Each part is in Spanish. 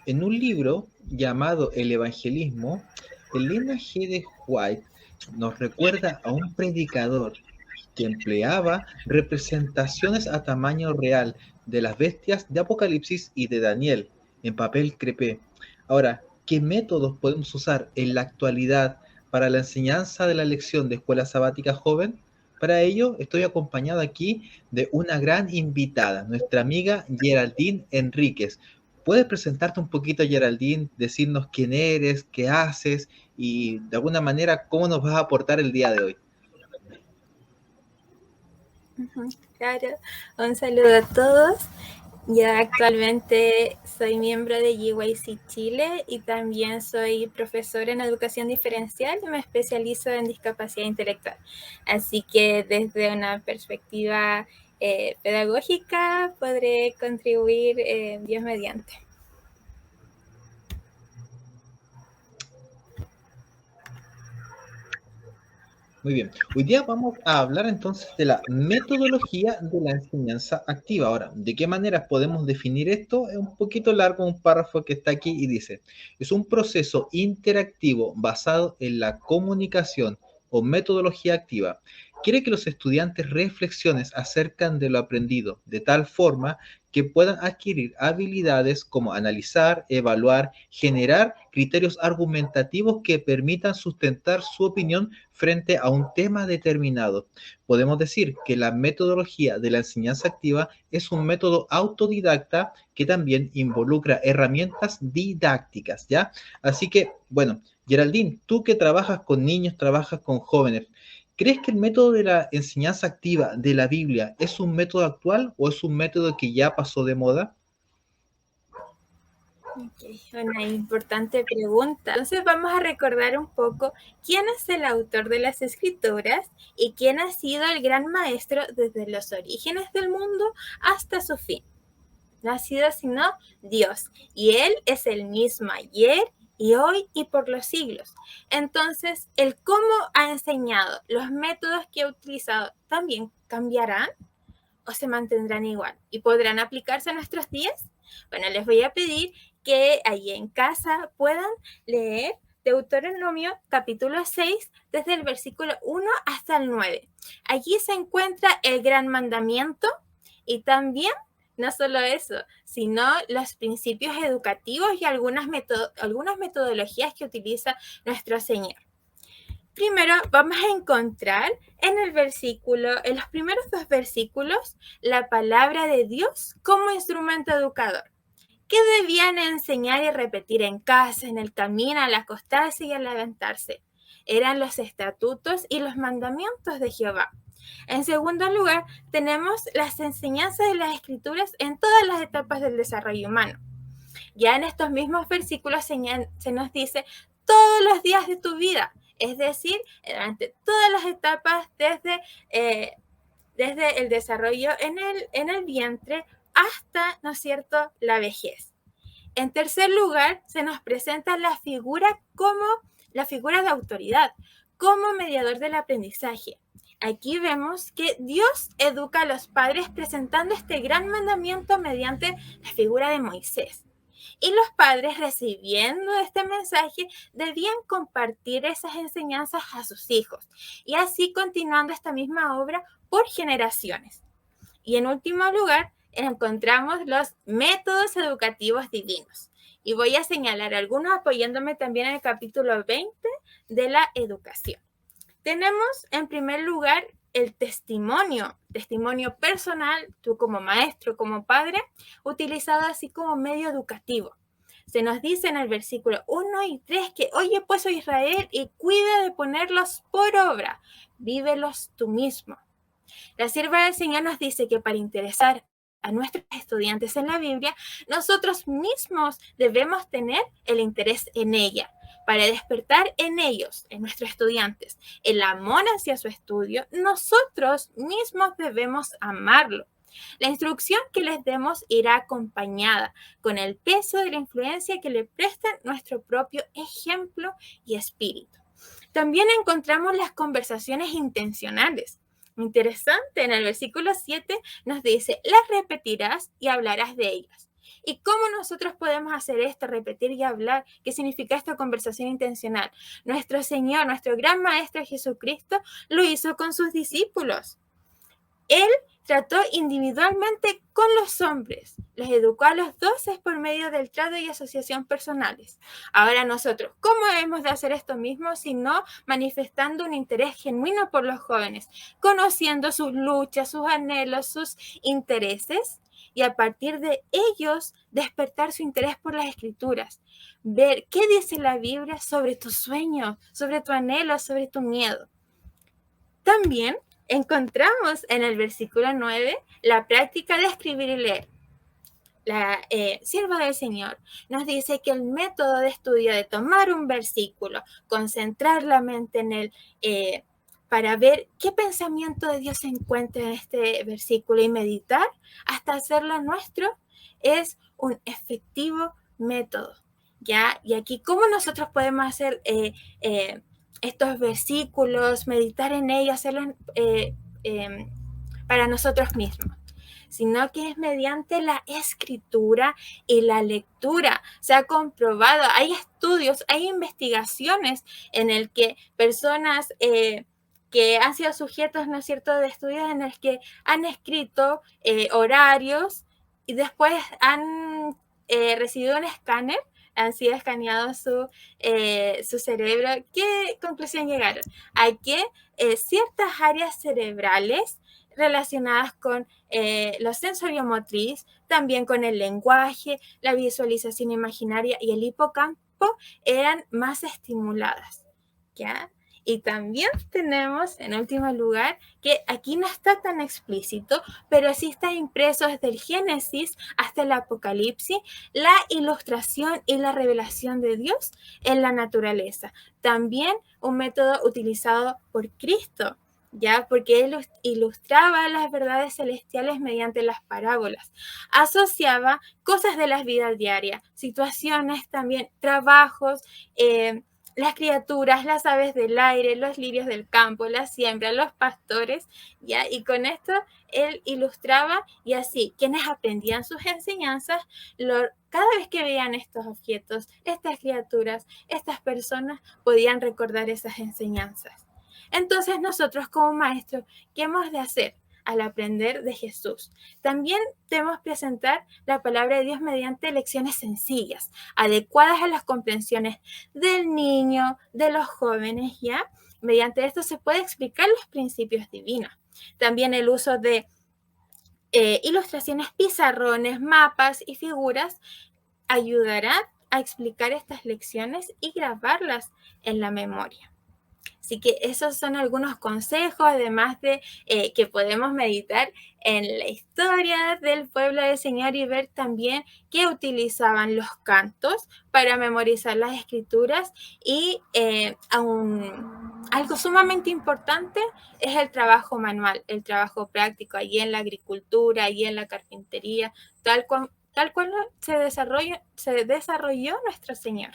En un libro llamado El Evangelismo, Elena G. de White nos recuerda a un predicador que empleaba representaciones a tamaño real de las bestias de Apocalipsis y de Daniel en papel crepé. Ahora, ¿qué métodos podemos usar en la actualidad para la enseñanza de la lección de escuela sabática joven? Para ello, estoy acompañado aquí de una gran invitada, nuestra amiga Geraldine Enríquez. ¿Puedes presentarte un poquito, Geraldine, decirnos quién eres, qué haces y de alguna manera cómo nos vas a aportar el día de hoy? Claro, un saludo a todos. Yo actualmente soy miembro de GYC Chile y también soy profesora en educación diferencial y me especializo en discapacidad intelectual. Así que desde una perspectiva pedagógica podré contribuir Dios mediante. Muy bien. Hoy día vamos a hablar entonces de la metodología de la enseñanza activa. Ahora, ¿de qué manera podemos definir esto? Es un poquito largo un párrafo que está aquí y dice, es un proceso interactivo basado en la comunicación o metodología activa. Quiere que los estudiantes reflexionen acerca de lo aprendido, de tal forma que puedan adquirir habilidades como analizar, evaluar, generar criterios argumentativos que permitan sustentar su opinión frente a un tema determinado. Podemos decir que la metodología de la enseñanza activa es un método autodidacta que también involucra herramientas didácticas, ¿ya? Así que, bueno, Geraldine, tú que trabajas con niños, trabajas con jóvenes, ¿crees que el método de la enseñanza activa de la Biblia es un método actual o es un método que ya pasó de moda? Okay, una importante pregunta. Entonces vamos a recordar un poco quién es el autor de las escrituras y quién ha sido el gran maestro desde los orígenes del mundo hasta su fin. No ha sido sino Dios. Y Él es el mismo ayer y hoy y por los siglos. Entonces, el cómo ha enseñado, los métodos que ha utilizado, ¿también cambiarán o se mantendrán igual? ¿Y podrán aplicarse a nuestros días? Bueno, les voy a pedir que allí en casa puedan leer Deuteronomio capítulo 6 desde el versículo 1 hasta el 9. Allí se encuentra el gran mandamiento y también no solo eso, sino los principios educativos y algunas metodologías que utiliza nuestro Señor. Primero vamos a encontrar en los primeros dos versículos, la palabra de Dios como instrumento educador. ¿Qué debían enseñar y repetir en casa, en el camino, al acostarse y al levantarse? Eran los estatutos y los mandamientos de Jehová. En segundo lugar, tenemos las enseñanzas de las escrituras en todas las etapas del desarrollo humano. Ya en estos mismos versículos se nos dice todos los días de tu vida, es decir, durante todas las etapas desde el desarrollo en el vientre hasta, ¿no es cierto?, la vejez. En tercer lugar, se nos presenta la figura de autoridad, como mediador del aprendizaje. Aquí vemos que Dios educa a los padres presentando este gran mandamiento mediante la figura de Moisés. Y los padres, recibiendo este mensaje, debían compartir esas enseñanzas a sus hijos y así continuando esta misma obra por generaciones. Y en último lugar, encontramos los métodos educativos divinos. Y voy a señalar algunos apoyándome también en el capítulo 20 de la educación. Tenemos en primer lugar el testimonio personal, tú como maestro, como padre, utilizado así como medio educativo. Se nos dice en el versículo 1 y 3 que, oye pues, oh Israel, y cuida de ponerlos por obra, vívelos tú mismo. La sierva del Señor nos dice que para interesar a nuestros estudiantes en la Biblia, nosotros mismos debemos tener el interés en ella, para despertar en ellos, en nuestros estudiantes, el amor hacia su estudio. Nosotros mismos debemos amarlo. La instrucción que les demos irá acompañada con el peso de la influencia que le prestan nuestro propio ejemplo y espíritu. También encontramos las conversaciones intencionales. Interesante, en el versículo 7 nos dice, las repetirás y hablarás de ellas. ¿Y cómo nosotros podemos hacer esto, repetir y hablar? ¿Qué significa esta conversación intencional? Nuestro Señor, nuestro gran Maestro Jesucristo, lo hizo con sus discípulos. Él trató individualmente con los hombres, los educó a los 12 por medio del trato y asociación personales. Ahora nosotros, ¿cómo hemos de hacer esto mismo si no manifestando un interés genuino por los jóvenes, conociendo sus luchas, sus anhelos, sus intereses? Y a partir de ellos despertar su interés por las escrituras, ver qué dice la Biblia sobre tu sueño, sobre tu anhelo, sobre tu miedo. También encontramos en el versículo 9 la práctica de escribir y leer. La sierva del Señor nos dice que el método de estudio de tomar un versículo, concentrar la mente en él, para ver qué pensamiento de Dios se encuentra en este versículo y meditar hasta hacerlo nuestro, es un efectivo método, ¿ya? Y aquí, ¿cómo nosotros podemos hacer estos versículos, meditar en ellos, hacerlos para nosotros mismos? Sino que es mediante la escritura y la lectura. Se ha comprobado, hay estudios, hay investigaciones en el que personas que han sido sujetos, ¿no es cierto?, de estudios en el que han escrito horarios y después han recibido un escáner, han sido escaneados su cerebro. ¿Qué conclusión llegaron? A que ciertas áreas cerebrales relacionadas con lo sensoriomotriz, también con el lenguaje, la visualización imaginaria y el hipocampo eran más estimuladas, ¿ya? Y también tenemos, en último lugar, que aquí no está tan explícito, pero sí está impreso desde el Génesis hasta el Apocalipsis, la ilustración y la revelación de Dios en la naturaleza. También un método utilizado por Cristo, ¿ya? Porque él ilustraba las verdades celestiales mediante las parábolas. Asociaba cosas de la vida diaria, situaciones también, trabajos, las criaturas, las aves del aire, los lirios del campo, la siembra, los pastores, ¿ya? Y con esto él ilustraba, y así quienes aprendían sus enseñanzas, cada vez que veían estos objetos, estas criaturas, estas personas, podían recordar esas enseñanzas. Entonces nosotros como maestros, ¿qué hemos de hacer al aprender de Jesús? También debemos presentar la palabra de Dios mediante lecciones sencillas, adecuadas a las comprensiones del niño, de los jóvenes, ¿ya? Mediante esto se puede explicar los principios divinos. También el uso de ilustraciones, pizarrones, mapas y figuras ayudará a explicar estas lecciones y grabarlas en la memoria. Así que esos son algunos consejos, además de que podemos meditar en la historia del pueblo del Señor y ver también que utilizaban los cantos para memorizar las escrituras. Y algo sumamente importante es el trabajo manual, el trabajo práctico, allí en la agricultura, allí en la carpintería, tal cual se desarrolló nuestro Señor.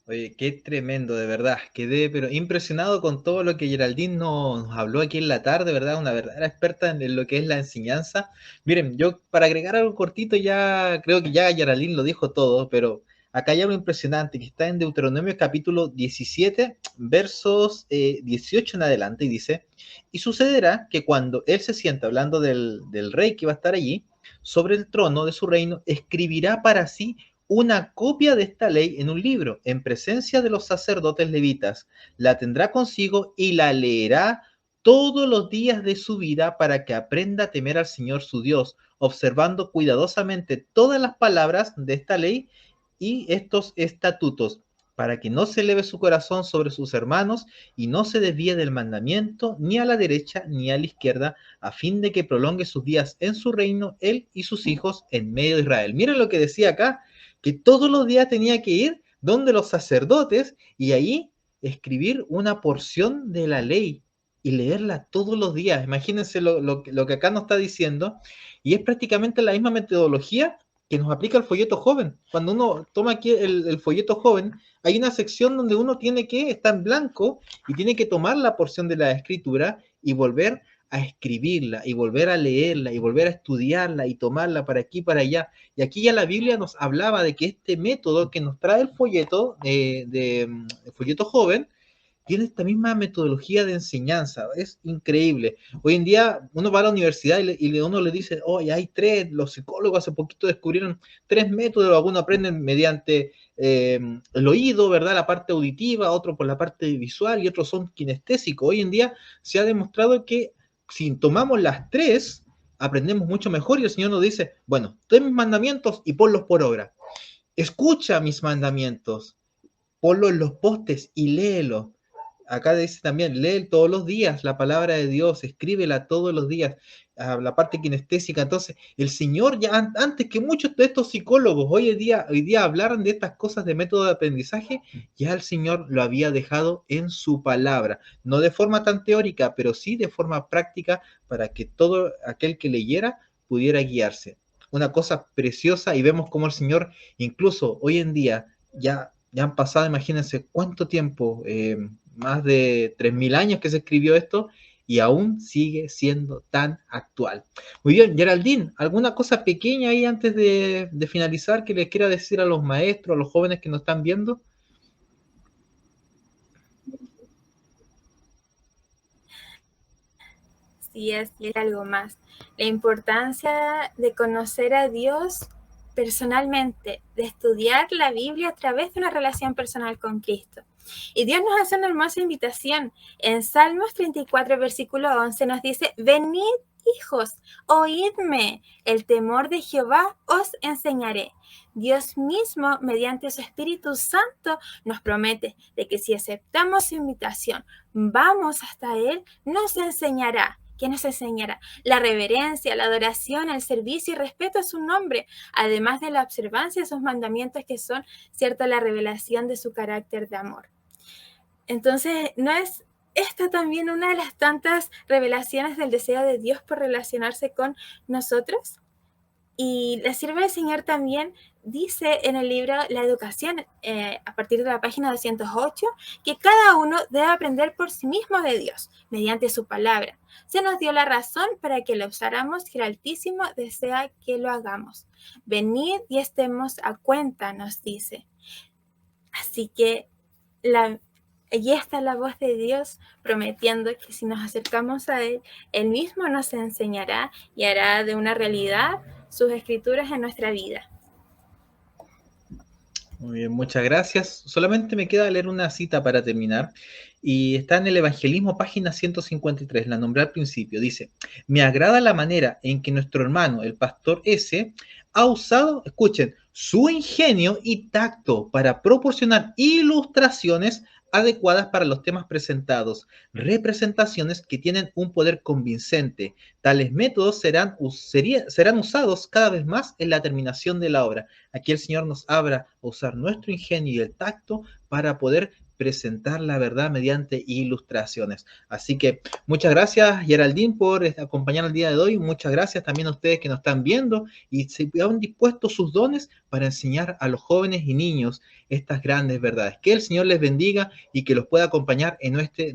Oye, qué tremendo, de verdad. Quedé pero impresionado con todo lo que Geraldine nos habló aquí en la tarde, ¿verdad? Una verdadera experta en lo que es la enseñanza. Miren, yo para agregar algo cortito, ya creo que ya Geraldine lo dijo todo, pero acá hay algo impresionante que está en Deuteronomio capítulo 17, versos 18 en adelante, y dice: y sucederá que cuando él se sienta, hablando del rey que va a estar allí, sobre el trono de su reino, escribirá para sí una copia de esta ley en un libro, en presencia de los sacerdotes levitas. La tendrá consigo y la leerá todos los días de su vida para que aprenda a temer al Señor su Dios, observando cuidadosamente todas las palabras de esta ley y estos estatutos, para que no se eleve su corazón sobre sus hermanos y no se desvíe del mandamiento ni a la derecha ni a la izquierda, a fin de que prolongue sus días en su reino, él y sus hijos en medio de Israel. Miren lo que decía acá, que todos los días tenía que ir donde los sacerdotes y ahí escribir una porción de la ley y leerla todos los días. Imagínense lo que acá nos está diciendo, y es prácticamente la misma metodología que nos aplica el folleto joven. Cuando uno toma aquí el folleto joven, hay una sección donde uno tiene que estar en blanco y tiene que tomar la porción de la escritura y volver a escribirla y volver a leerla y volver a estudiarla y tomarla para aquí y para allá. Y aquí ya la Biblia nos hablaba de que este método que nos trae el folleto, el folleto joven, tiene esta misma metodología de enseñanza. Es increíble. Hoy en día uno va a la universidad y uno le dice, oh, ya hay tres, los psicólogos hace poquito descubrieron tres métodos, algunos aprenden mediante el oído, ¿verdad? La parte auditiva, otro por la parte visual y otros son kinestésicos. Hoy en día se ha demostrado que si tomamos las tres, aprendemos mucho mejor y el Señor nos dice, bueno, ten mis mandamientos y ponlos por obra. Escucha mis mandamientos, ponlo en los postes y léelo. Acá dice también, lee todos los días la palabra de Dios, escríbela todos los días, la parte kinestésica. Entonces, el Señor ya antes que muchos de estos psicólogos hoy día hablaran de estas cosas de método de aprendizaje, ya el Señor lo había dejado en su palabra, no de forma tan teórica, pero sí de forma práctica para que todo aquel que leyera pudiera guiarse. Una cosa preciosa y vemos cómo el Señor, incluso hoy en día, ya han pasado, imagínense cuánto tiempo, más de 3000 años que se escribió esto y aún sigue siendo tan actual. Muy bien, Geraldine, ¿alguna cosa pequeña ahí antes de finalizar que les quiera decir a los maestros, a los jóvenes que nos están viendo? Sí, es algo más. La importancia de conocer a Dios personalmente, de estudiar la Biblia a través de una relación personal con Cristo. Y Dios nos hace una hermosa invitación. En Salmos 34, versículo 11 nos dice, venid hijos, oídme, el temor de Jehová os enseñaré. Dios mismo, mediante su Espíritu Santo, nos promete de que si aceptamos su invitación, vamos hasta Él, nos enseñará. ¿Qué nos enseñará? La reverencia, la adoración, el servicio y respeto a su nombre, además de la observancia de sus mandamientos que son, cierto, la revelación de su carácter de amor. Entonces, ¿no es esta también una de las tantas revelaciones del deseo de Dios por relacionarse con nosotros? Y la sierva del Señor también dice en el libro La Educación, a partir de la página 208, que cada uno debe aprender por sí mismo de Dios, mediante su palabra. Se nos dio la razón para que la usáramos y el Altísimo desea que lo hagamos. Venid y estemos a cuenta, nos dice. Así que allí está la voz de Dios prometiendo que si nos acercamos a Él, Él mismo nos enseñará y hará de una realidad sus escrituras en nuestra vida. Muy bien, muchas gracias. Solamente me queda leer una cita para terminar. Y está en el Evangelismo, página 153, la nombré al principio. Dice, me agrada la manera en que nuestro hermano, el pastor S, ha usado, escuchen, su ingenio y tacto para proporcionar ilustraciones adecuadas para los temas presentados, representaciones que tienen un poder convincente. Tales métodos serán usados cada vez más en la terminación de la obra. Aquí el Señor nos habla a usar nuestro ingenio y el tacto para poder presentar la verdad mediante ilustraciones. Así que muchas gracias, Geraldine, por acompañar el día de hoy. Muchas gracias también a ustedes que nos están viendo y se han dispuesto sus dones para enseñar a los jóvenes y niños estas grandes verdades. Que el Señor les bendiga y que los pueda acompañar en este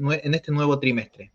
nuevo trimestre.